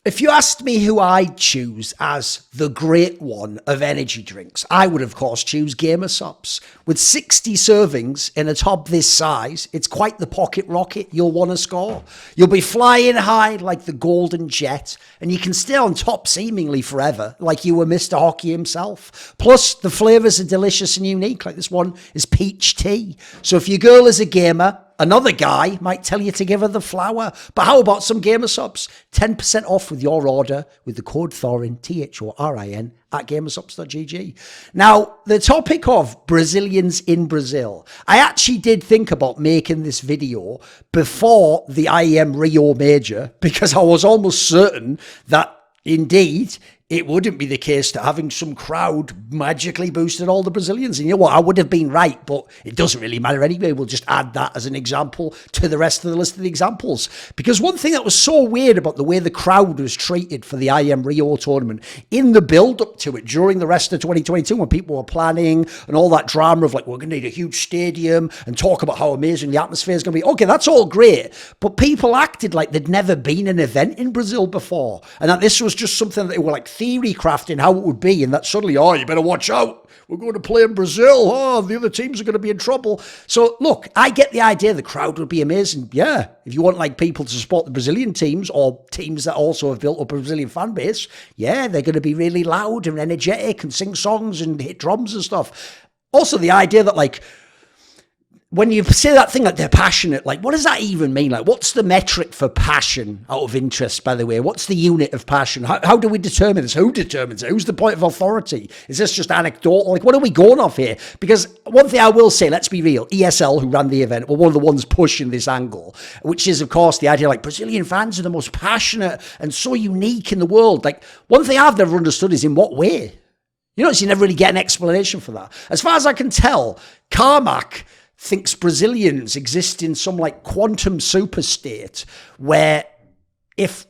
If you asked me who I'd choose as the great one of energy drinks, I would of course choose Gamersops. With 60 servings in a tub this size, it's quite the pocket rocket you'll want to score. You'll be flying high like the golden jet, and you can stay on top seemingly forever, like you were Mr. Hockey himself. Plus, the flavours are delicious and unique, like this one is peach tea. So if your girl is a gamer, another guy might tell you to give her the flower. But how about some Gamersops? 10% off with your order with the code Thorin, Thorin, at gamersops.gg. Now, the topic of Brazilians in Brazil. I actually did think about making this video before the IEM Rio Major because I was almost certain that indeed it wouldn't be the case that having some crowd magically boosted all the Brazilians. And you know what? I would have been right, but it doesn't really matter anyway. We'll just add that as an example to the rest of the list of the examples. Because one thing that was so weird about the way the crowd was treated for the IEM Rio tournament in the build-up to it during the rest of 2022 when people were planning and all that drama of like, we're going to need a huge stadium and talk about how amazing the atmosphere is going to be. Okay, that's all great. But people acted like there'd never been an event in Brazil before. And that this was just something that they were like theory crafting how it would be, and that suddenly, oh, you better watch out, we're going to play in Brazil, oh, the other teams are going to be in trouble. So look, I get the idea the crowd would be amazing. Yeah, if you want like people to support the Brazilian teams or teams that also have built up a Brazilian fan base, yeah, they're going to be really loud and energetic and sing songs and hit drums and stuff. Also the idea that like when you say that thing like they're passionate, like what does that even mean? Like what's the metric for passion out of interest, by the way? What's the unit of passion? How do we determine this? Who determines it? Who's the point of authority? Is this just anecdotal? Like what are we going off here? Because one thing I will say, let's be real, ESL, who ran the event, were one of the ones pushing this angle, which is of course the idea like Brazilian fans are the most passionate and so unique in the world. Like one thing I've never understood is in what way? You never really get an explanation for that. As far as I can tell, Carmack thinks Brazilians exist in some like quantum super state where if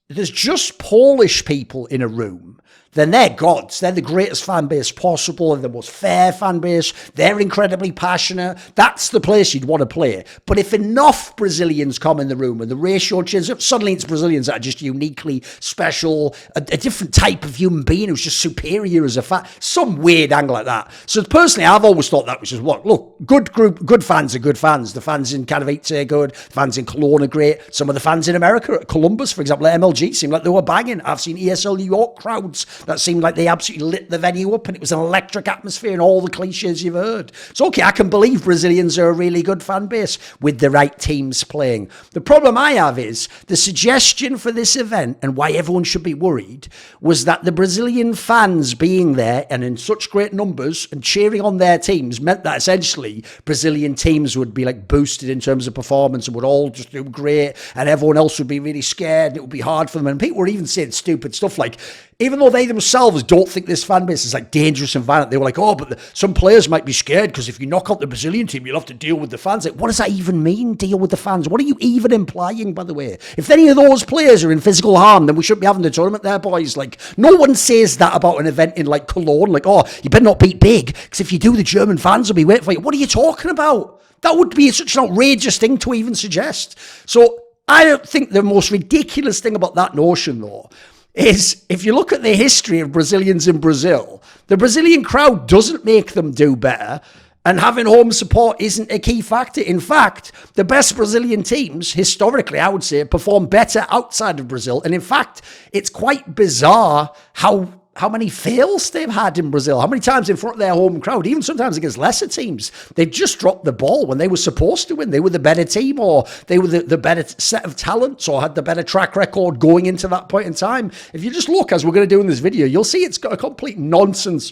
there's just Polish people in a room, then they're gods. They're the greatest fan base possible and the most fair fan base. They're incredibly passionate. That's the place you'd want to play. But if enough Brazilians come in the room and the ratio changes, suddenly it's Brazilians that are just uniquely special, a different type of human being who's just superior as a fan. Some weird angle like that. So personally, I've always thought that was just what? Look, good fans are good fans. The fans in Katowice are good. The fans in Cologne are great. Some of the fans in America, at Columbus, for example, at MLG, seemed like they were banging. I've seen ESL New York crowds that seemed like they absolutely lit the venue up and it was an electric atmosphere and all the cliches you've heard. So, okay, I can believe Brazilians are a really good fan base with the right teams playing. The problem I have is the suggestion for this event and why everyone should be worried was that the Brazilian fans being there and in such great numbers and cheering on their teams meant that essentially Brazilian teams would be like boosted in terms of performance and would all just do great and everyone else would be really scared and it would be hard for them. And people were even saying stupid stuff like, even though they themselves don't think this fan base is like dangerous and violent, they were like, oh, but some players might be scared because if you knock out the Brazilian team, you'll have to deal with the fans. Like, what does that even mean, deal with the fans? What are you even implying, by the way? If any of those players are in physical harm, then we shouldn't be having the tournament there, boys. Like, no one says that about an event in like Cologne. Like, oh, you better not beat big because if you do, the German fans will be waiting for you. What are you talking about? That would be such an outrageous thing to even suggest. So I don't think the most ridiculous thing about that notion, though, is if you look at the history of Brazilians in Brazil, the Brazilian crowd doesn't make them do better, and having home support isn't a key factor. In fact, the best Brazilian teams, historically, I would say, perform better outside of Brazil. And in fact, it's quite bizarre how many fails they've had in Brazil, how many times in front of their home crowd, even sometimes against lesser teams. They've just dropped the ball when they were supposed to win. They were the better team or they were the better set of talents or had the better track record going into that point in time. If you just look, as we're going to do in this video, you'll see it's got a complete nonsense,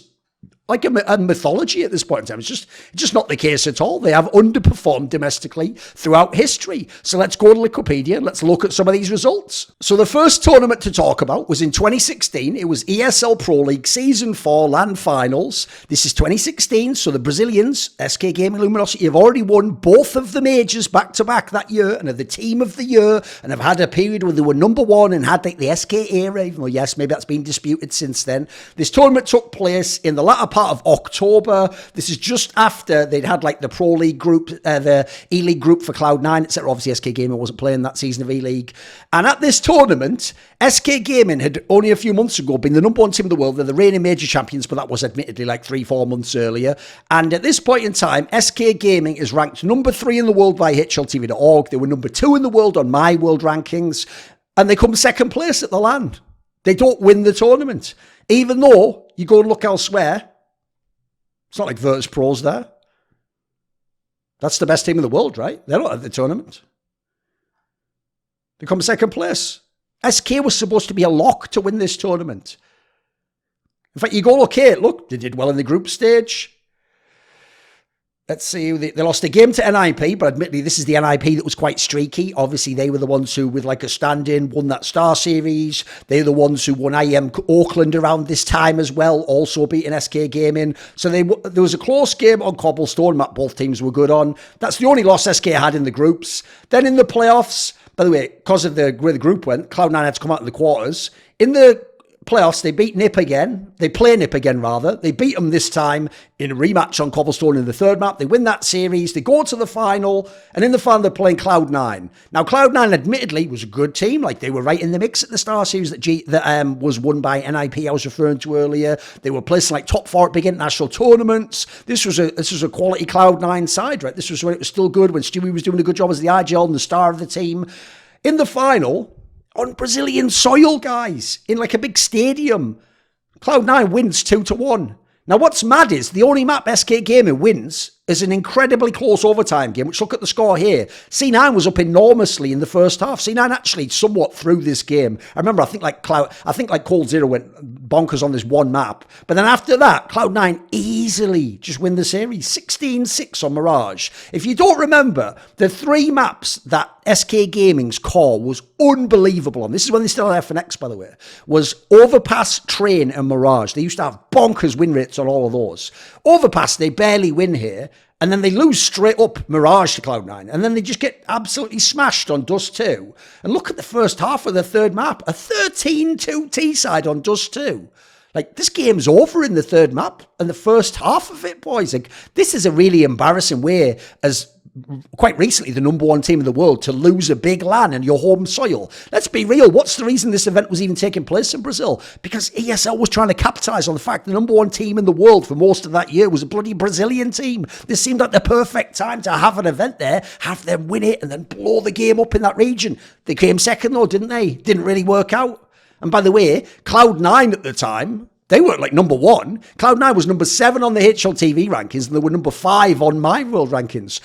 like a mythology at this point in time. It's just not the case at all. They have underperformed domestically throughout history. So let's go to Wikipedia and let's look at some of these results. So the first tournament to talk about was in 2016. It was ESL Pro League Season 4 LAN Finals. This is 2016. So the Brazilians, SK Gaming Luminosity, have already won both of the majors back-to-back that year and are the team of the year and have had a period where they were number one and had like the SK era, even though yes, maybe that's been disputed since then. This tournament took place in the latter part of October. This is just after they'd had like the Pro League group, the E-League group for Cloud9, etc. Obviously, SK Gaming wasn't playing that season of E-League. And at this tournament, SK Gaming had only a few months ago been the number one team in the world. They're the reigning major champions, but that was admittedly like 3-4 months earlier. And at this point in time, SK Gaming is ranked number 3 in the world by HLTV.org. They were number 2 in the world on my world rankings. And they come second place at the LAN. They don't win the tournament. Even though you go and look elsewhere, it's not like Virtus Pro's there. That's the best team in the world, right? They're not at the tournament. They come second place. SK was supposed to be a lock to win this tournament. In fact, you go, okay, look, they did well in the group stage. Let's see, they lost a game to NIP, but admittedly, this is the NIP that was quite streaky. Obviously, they were the ones who, with like a stand-in, won that Star Series. They're the ones who won IEM Auckland around this time as well, also beating SK Gaming. So there was a close game on Cobblestone map both teams were good on. That's the only loss SK had in the groups. Then in the playoffs, by the way, because of where the group went, Cloud9 had to come out in the quarters. In the playoffs, they beat NIP again. They play NIP again, rather. They beat them this time in a rematch on Cobblestone in the third map. They win that series. They go to the final. And in the final, they're playing Cloud9. Now, Cloud9, admittedly, was a good team. Like, they were right in the mix at the Star Series that was won by NIP I was referring to earlier. They were placing, like, top 4 at big international tournaments. This was a quality Cloud9 side, right? This was when it was still good, when Stewie was doing a good job as the IGL and the star of the team. In the final, on Brazilian soil, guys, in like a big stadium, Cloud9 wins 2-1. Now, what's mad is the only map SK Gaming wins is an incredibly close overtime game, which look at the score here. C9 was up enormously in the first half. C9 actually somewhat threw this game. I remember, I think like Cold Zero went bonkers on this one map. But then after that, Cloud9 easily just win the series. 16-6 on Mirage. If you don't remember, the 3 maps that SK Gaming's core was unbelievable on, this is when they still had FNX, by the way, was Overpass, Train, and Mirage. They used to have bonkers win rates on all of those. Overpass, they barely win here. And then they lose straight up Mirage to Cloud9. And then they just get absolutely smashed on Dust 2. And look at the first half of the third map. A 13-2 T-side on Dust 2. Like, this game's over in the third map. And the first half of it, boys. Like, this is a really embarrassing way, as quite recently the number 1 team in the world, to lose a big LAN in your home soil. Let's be real. What's the reason this event was even taking place in Brazil? Because ESL was trying to capitalize on the fact the number 1 team in the world for most of that year was a bloody Brazilian team. This seemed like the perfect time to have an event there, have them win it, and then blow the game up in that region. They came second though, didn't they? Didn't really work out. And by the way, Cloud9 at the time, they weren't like number 1. Cloud9 was number 7 on the HLTV rankings, and they were number 5 on my world rankings.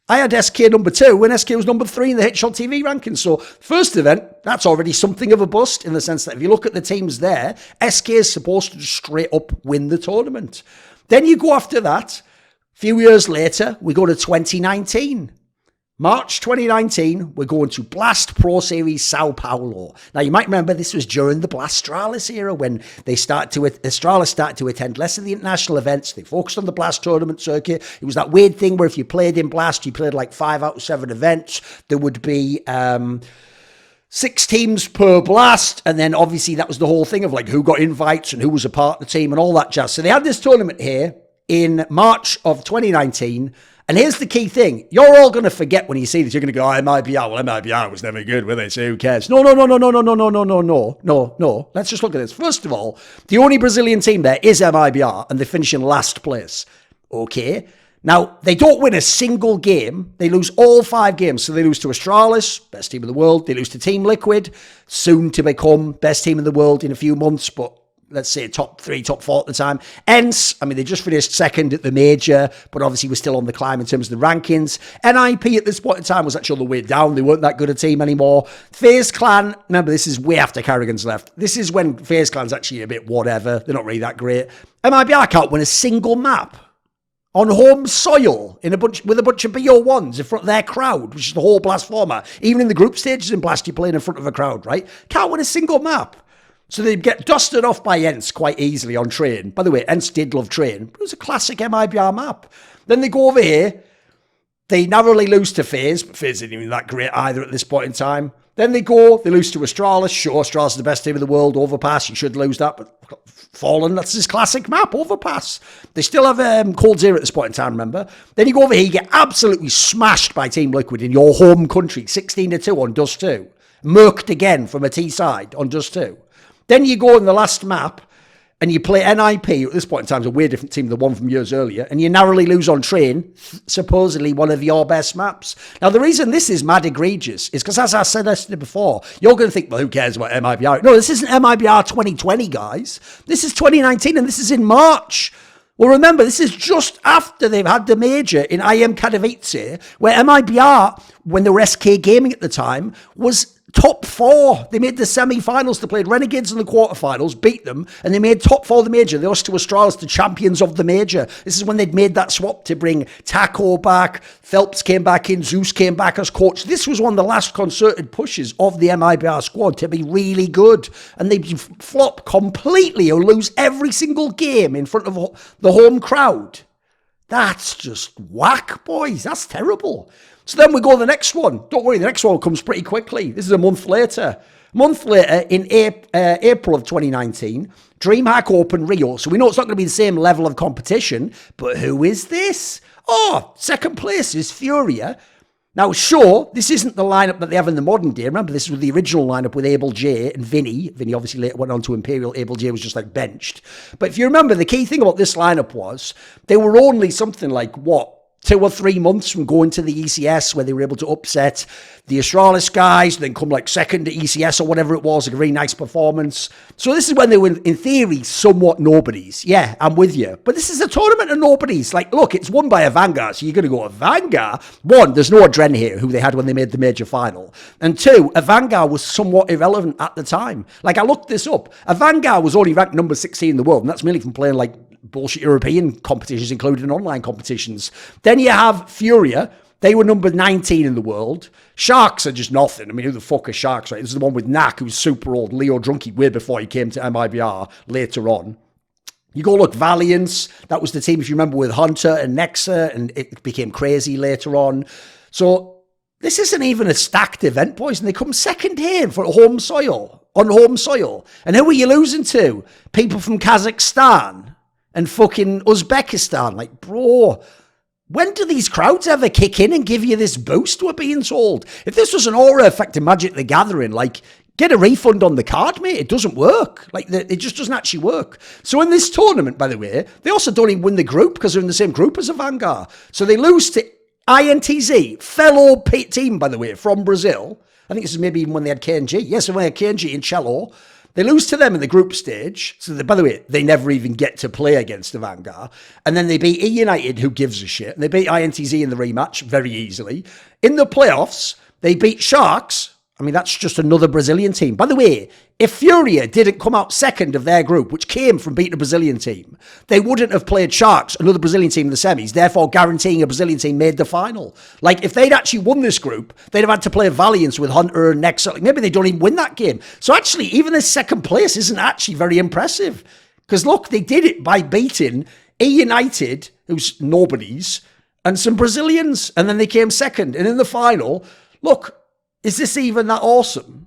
I had SK number 2 and SK was number 3 in the HLTV rankings. So first event, that's already something of a bust in the sense that if you look at the teams there, SK is supposed to just straight up win the tournament. Then you go after that. A few years later, we go to 2019. March 2019, we're going to Blast Pro Series Sao Paulo. Now, you might remember this was during the Blastralis era when Astralis started to attend less of the international events. They focused on the Blast tournament circuit. It was that weird thing where if you played in Blast, you played like 5 out of 7 events. There would be 6 teams per Blast. And then obviously that was the whole thing of like who got invites and who was a part of the team and all that jazz. So they had this tournament here in March of 2019. And here's the key thing. You're all going to forget when you see this. You're going to go, MIBR. Well, MIBR was never good, were they? So who cares? No. Let's just look at this. First of all, the only Brazilian team there is MIBR, and they finish in last place. Okay. Now, they don't win a single game. They lose all 5 games. So they lose to Astralis, best team in the world. They lose to Team Liquid, soon to become best team in the world in a few months, but let's say top 3, top 4 at the time. ENCE, I mean, they just finished second at the major, but obviously we're still on the climb in terms of the rankings. NIP at this point in time was actually on the way down. They weren't that good a team anymore. FaZe Clan, remember, this is way after Carrigan's left. This is when FaZe Clan's actually a bit whatever. They're not really that great. MIBR can't win a single map on home soil with a bunch of BO1s in front of their crowd, which is the whole Blast format. Even in the group stages in Blast, you're playing in front of a crowd, right? Can't win a single map. So they get dusted off by ENCE quite easily on Train. By the way, ENCE did love Train, but it was a classic MIBR map. Then they go over here. They narrowly lose to FaZe, but FaZe isn't even that great either at this point in time. Then they lose to Astralis. Sure, Astralis is the best team in the world. Overpass, you should lose that, but Fallen, that's his classic map, Overpass. They still have Cold Zero at this point in time, remember? Then you go over here, you get absolutely smashed by Team Liquid in your home country, 16-2 on Dust 2. Murked again from a T side on Dust 2. Then you go in the last map, and you play NIP, at this point in time, is a way different team than the one from years earlier, and you narrowly lose on Train, supposedly one of your best maps. Now, the reason this is mad egregious is because, as I said before, you're going to think, well, who cares about MIBR? No, this isn't MIBR 2020, guys. This is 2019, and this is in March. Well, remember, this is just after they've had the major in IM Katowice, where MIBR, when they were SK Gaming at the time, was top 4. They made the semi-finals. They played Renegades in the quarterfinals, beat them, and they made top 4 of the major. They lost to Astralis, the champions of the major. This is when they'd made that swap to bring Taco back. Phelps came back in. Zeus came back as coach. This was one of the last concerted pushes of the MIBR squad to be really good. And they flop completely or lose every single game in front of the home crowd. That's just whack, boys. That's terrible. So then we go to the next one. Don't worry, the next one comes pretty quickly. This is a month later. A month later, in April of 2019, DreamHack Open Rio. So we know it's not going to be the same level of competition, but who is this? Oh, second place is Furia. Now, sure, this isn't the lineup that they have in the modern day. Remember, this was the original lineup with Abel J and Vinny. Vinny obviously later went on to Imperial. Abel J was just like benched. But if you remember, the key thing about this lineup was they were only something like, 2 or 3 months from going to the ECS, where they were able to upset the Astralis guys, then come like second to ECS or whatever it was, like a really nice performance. So this is when they were, in theory, somewhat nobodies. Yeah, I'm with you. But this is a tournament of nobodies. Like, look, it's won by a Vanguard, so you're going to go a Vanguard. 1, there's no Adren here, who they had when they made the major final. And 2, a Vanguard was somewhat irrelevant at the time. Like, I looked this up. A Vanguard was only ranked number 16 in the world, and that's merely from playing like bullshit European competitions, including online competitions. Then you have Furia. They were number 19 in the world. Sharks are just nothing. I mean, who the fuck are Sharks, right? This is the one with Knack, who's super old. Leo Drunky, way before he came to MIBR later on. You go look, Valiance. That was the team, if you remember, with Hunter and Nexa, and it became crazy later on. So this isn't even a stacked event, boys, and they come second here for home soil, on home soil. And who are you losing to? People from Kazakhstan and fucking Uzbekistan. Like, bro, when do these crowds ever kick in and give you this boost, we're being told? If this was an aura effect in Magic the Gathering, like, get a refund on the card, mate. It doesn't work. Like, it just doesn't actually work. So in this tournament, by the way, they also don't even win the group because they're in the same group as a Vanguard. So they lose to INTZ, fellow team, by the way, from Brazil. I think this is maybe even when they had KNG. Yes, when they had KNG in Cello. They lose to them in the group stage. So, by the way, they never even get to play against the Vanguard. And then they beat E United, who gives a shit. And they beat INTZ in the rematch very easily. In the playoffs, they beat Sharks. I mean, that's just another Brazilian team. By the way, if Furia didn't come out second of their group, which came from beating a Brazilian team, they wouldn't have played Sharks, another Brazilian team in the semis, therefore guaranteeing a Brazilian team made the final. Like, if they'd actually won this group, they'd have had to play Valiance with Hunter and Nexa. Like, maybe they don't even win that game. So actually, even this second place isn't actually very impressive. Because look, they did it by beating E United, who's nobodies, and some Brazilians. And then they came second. And in the final, look, is this even that awesome?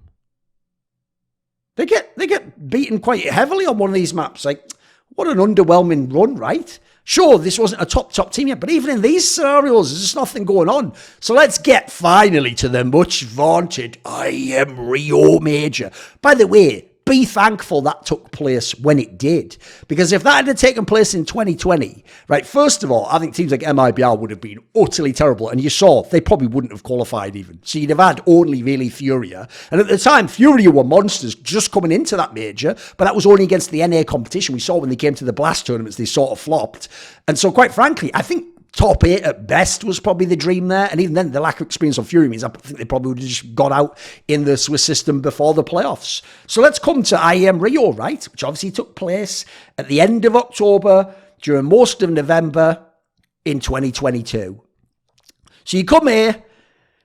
They get beaten quite heavily on one of these maps. Like, what an underwhelming run, right? Sure, this wasn't a top team yet, but even in these scenarios, there's just nothing going on. So let's get finally to the much vaunted IM Rio Major. By the way, be thankful that took place when it did. Because if that had taken place in 2020, right, first of all, I think teams like MIBR would have been utterly terrible. And you saw, they probably wouldn't have qualified even. So you'd have had only really Furia. And at the time, Furia were monsters just coming into that major. But that was only against the NA competition. We saw when they came to the Blast tournaments, they sort of flopped. And so quite frankly, I think top 8 at best was probably the dream there. And even then, the lack of experience on Fury means I think they probably would have just got out in the Swiss system before the playoffs. So let's come to IM Rio, right? Which obviously took place at the end of October, during most of November in 2022. So you come here,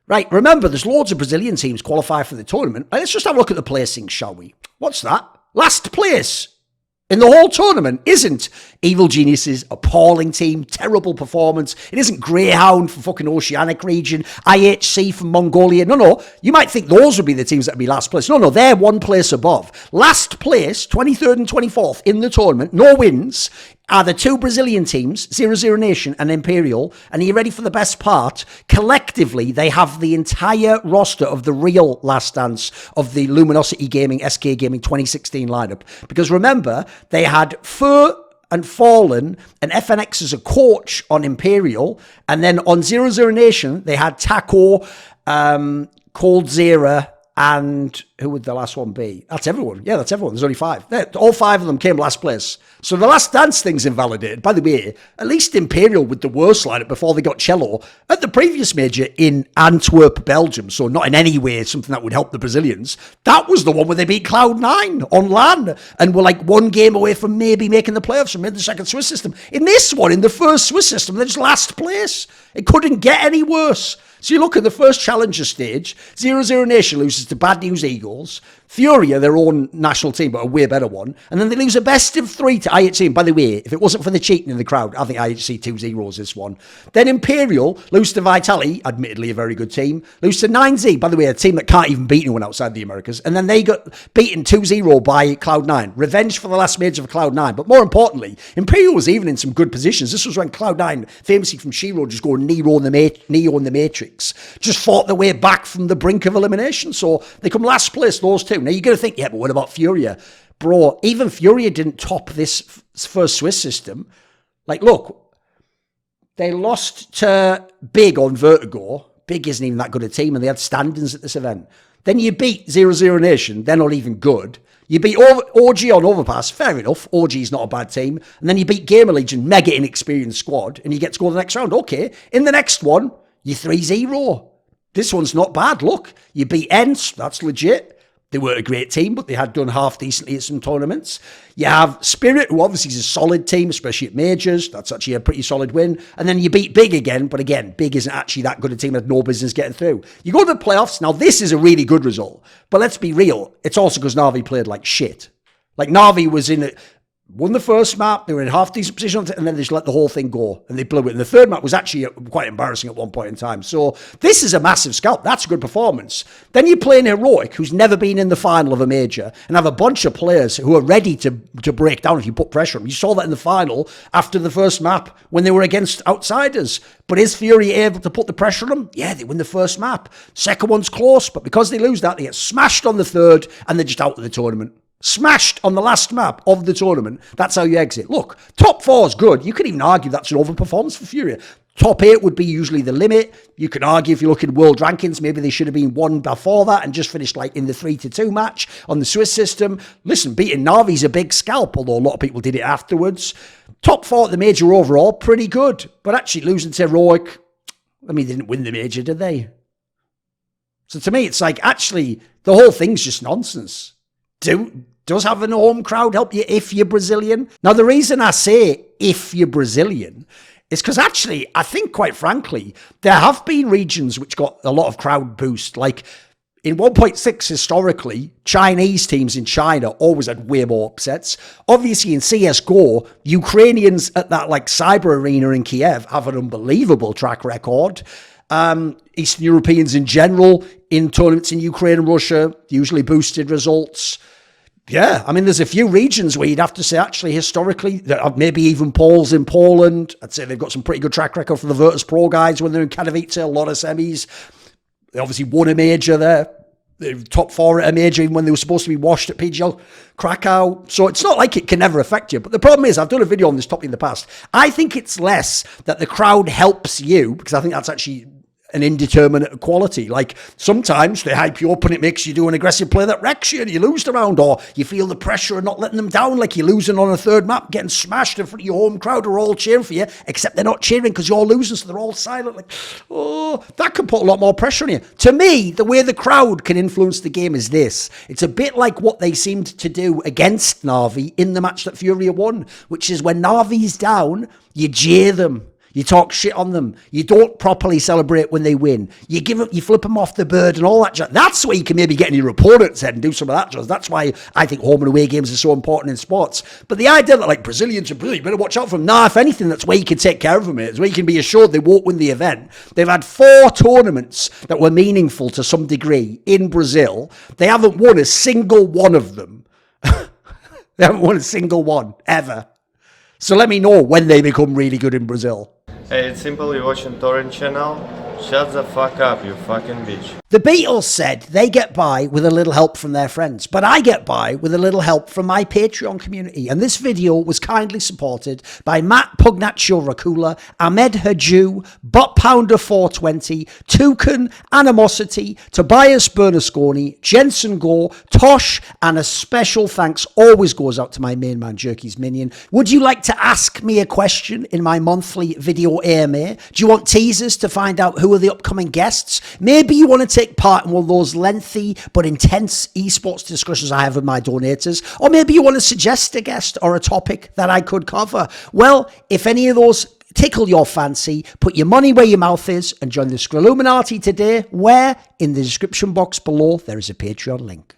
right? Remember, there's loads of Brazilian teams qualify for the tournament. Let's just have a look at the placings, shall we? What's that? Last place in the whole tournament isn't Evil Geniuses, appalling team, terrible performance. It isn't Greyhound from fucking Oceanic region, IHC from Mongolia. No. You might think those would be the teams that would be last place. No, they're one place above. Last place, 23rd and 24th in the tournament, no wins, are the two Brazilian teams, 00 Nation and Imperial. And are you ready for the best part? Collectively, they have the entire roster of the real Last Dance of the Luminosity Gaming, SK Gaming 2016 lineup. Because remember, they had Fur and Fallen and FNX as a coach on Imperial. And then on 00 Nation, they had Taco, Cold Zera, and who would the last one be? That's everyone. Yeah, that's everyone. There's only 5. All 5 of them came last place. So the Last Dance thing's invalidated. By the way, at least Imperial with the worst lineup before they got Cello at the previous major in Antwerp, Belgium. So not in any way something that would help the Brazilians. That was the one where they beat Cloud9 on LAN and were like one game away from maybe making the playoffs from the second Swiss system. In this one, in the first Swiss system, they're just last place. It couldn't get any worse. So you look at the first challenger stage, 00 Nation loses to Bad News Eagles, Furia, their own national team, but a way better one, and then they lose a best of 3 to IHC. And by the way, if it wasn't for the cheating in the crowd, I think IHC 2-0s this one. Then Imperial lose to Vitality, admittedly a very good team, lose to 9Z, by the way, a team that can't even beat anyone outside the Americas, and then they got beaten 2-0 by Cloud9. Revenge for the last major for Cloud9, but more importantly, Imperial was even in some good positions. This was when Cloud9, famously from Shiro, just going Neo in the Matrix, just fought their way back from the brink of elimination. So they come last place, those two. Now you're going to think, yeah, but what about Furia? Bro, even Furia didn't top this first Swiss system. Like, look, they lost to Big on Vertigo. Big isn't even that good a team, and they had standings at this event. Then you beat 00 Nation, they're not even good. You beat OG on Overpass, fair enough. OG's not a bad team. And then you beat Gamer Legion, mega inexperienced squad, and you get to go to the next round. Okay, in the next one, you 3-0. This one's not bad. Look, you beat Ents. That's legit. They weren't a great team, but they had done half decently at some tournaments. You have Spirit, who obviously is a solid team, especially at majors. That's actually a pretty solid win. And then you beat Big again, but again, Big isn't actually that good a team, had no business getting through. You go to the playoffs. Now, this is a really good result, but let's be real. It's also because Na'Vi played like shit. Like, Na'Vi was in it. Won the first map, they were in half decent position, and then they just let the whole thing go, and they blew it. And the third map was actually quite embarrassing at one point in time. So this is a massive scalp. That's a good performance. Then you play in Heroic, who's never been in the final of a major, and have a bunch of players who are ready to break down if you put pressure on them. You saw that in the final after the first map when they were against outsiders. But is Fury able to put the pressure on them? Yeah, they win the first map. Second one's close, but because they lose that, they get smashed on the third, and they're just out of the tournament. Smashed on the last map of the tournament. That's how you exit. Look, top 4 is good. You could even argue that's an overperformance for Furia. Top 8 would be usually the limit. You could argue if you look at world rankings, maybe they should have been 1 before that and just finished like in the 3-2 match on the Swiss system. Listen, beating Navi's a big scalp, although a lot of people did it afterwards. Top 4 at the major overall, pretty good. But actually losing to Heroic, I mean, they didn't win the major, did they? So to me, it's like, actually, the whole thing's just nonsense. Does having a home crowd help you if you're Brazilian? Now, the reason I say if you're Brazilian is because actually, I think, quite frankly, there have been regions which got a lot of crowd boost. Like in 1.6 historically, Chinese teams in China always had way more upsets. Obviously, in CSGO, Ukrainians at that like cyber arena in Kiev have an unbelievable track record. Eastern Europeans in general in tournaments in Ukraine and Russia usually boosted results. Yeah, I mean, there's a few regions where you'd have to say, actually, historically, maybe even Poles in Poland. I'd say they've got some pretty good track record for the Virtus Pro guys when they're in Katowice, a lot of semis. They obviously won a major there. They were top 4 at a major even when they were supposed to be washed at PGL Krakow. So it's not like it can never affect you. But the problem is, I've done a video on this topic in the past. I think it's less that the crowd helps you, because I think that's actually an indeterminate quality. Like sometimes they hype you up and it makes you do an aggressive play that wrecks you and you lose the round, or you feel the pressure of not letting them down, like you're losing on a third map, getting smashed in front of your home crowd who are all cheering for you, except they're not cheering because you're losing, so they're all silent. Like, oh, that can put a lot more pressure on you. To me, the way the crowd can influence the game is this. It's a bit like what they seemed to do against Na'Vi in the match that Furia won, which is when Na'Vi's down, you jeer them. You talk shit on them. You don't properly celebrate when they win. You flip them off the bird and all that jazz. That's where you can maybe get in your opponent's head and do some of that jazz. That's why I think home and away games are so important in sports. But the idea that like Brazilians are brilliant, you better watch out for them. Nah, if anything, that's where you can take care of them. It's where you can be assured they won't win the event. They've had 4 tournaments that were meaningful to some degree in Brazil. They haven't won a single one of them. They haven't won a single one, ever. So let me know when they become really good in Brazil. Hey, it's simple, you're watching Thorin channel. Shut the fuck up, you fucking bitch. The Beatles said they get by with a little help from their friends, but I get by with a little help from my Patreon community. And this video was kindly supported by Matt Pugnatio Rajcula, Ahmed Hadjou, Butt Pounder 420, Torin, Animosity, Tobias Bernasconi, Jensen Goh, Tosh, and a special thanks always goes out to my main man, Jerky's Minion. Would you like to ask me a question in my monthly video AMA? Do you want teasers to find out who are the upcoming guests? Maybe you want to take part in one of those lengthy but intense esports discussions I have with my donators, or maybe you want to suggest a guest or a topic that I could cover. Well, if any of those tickle your fancy, put your money where your mouth is and join the Skrilluminati today, where in the description box below there is a Patreon link.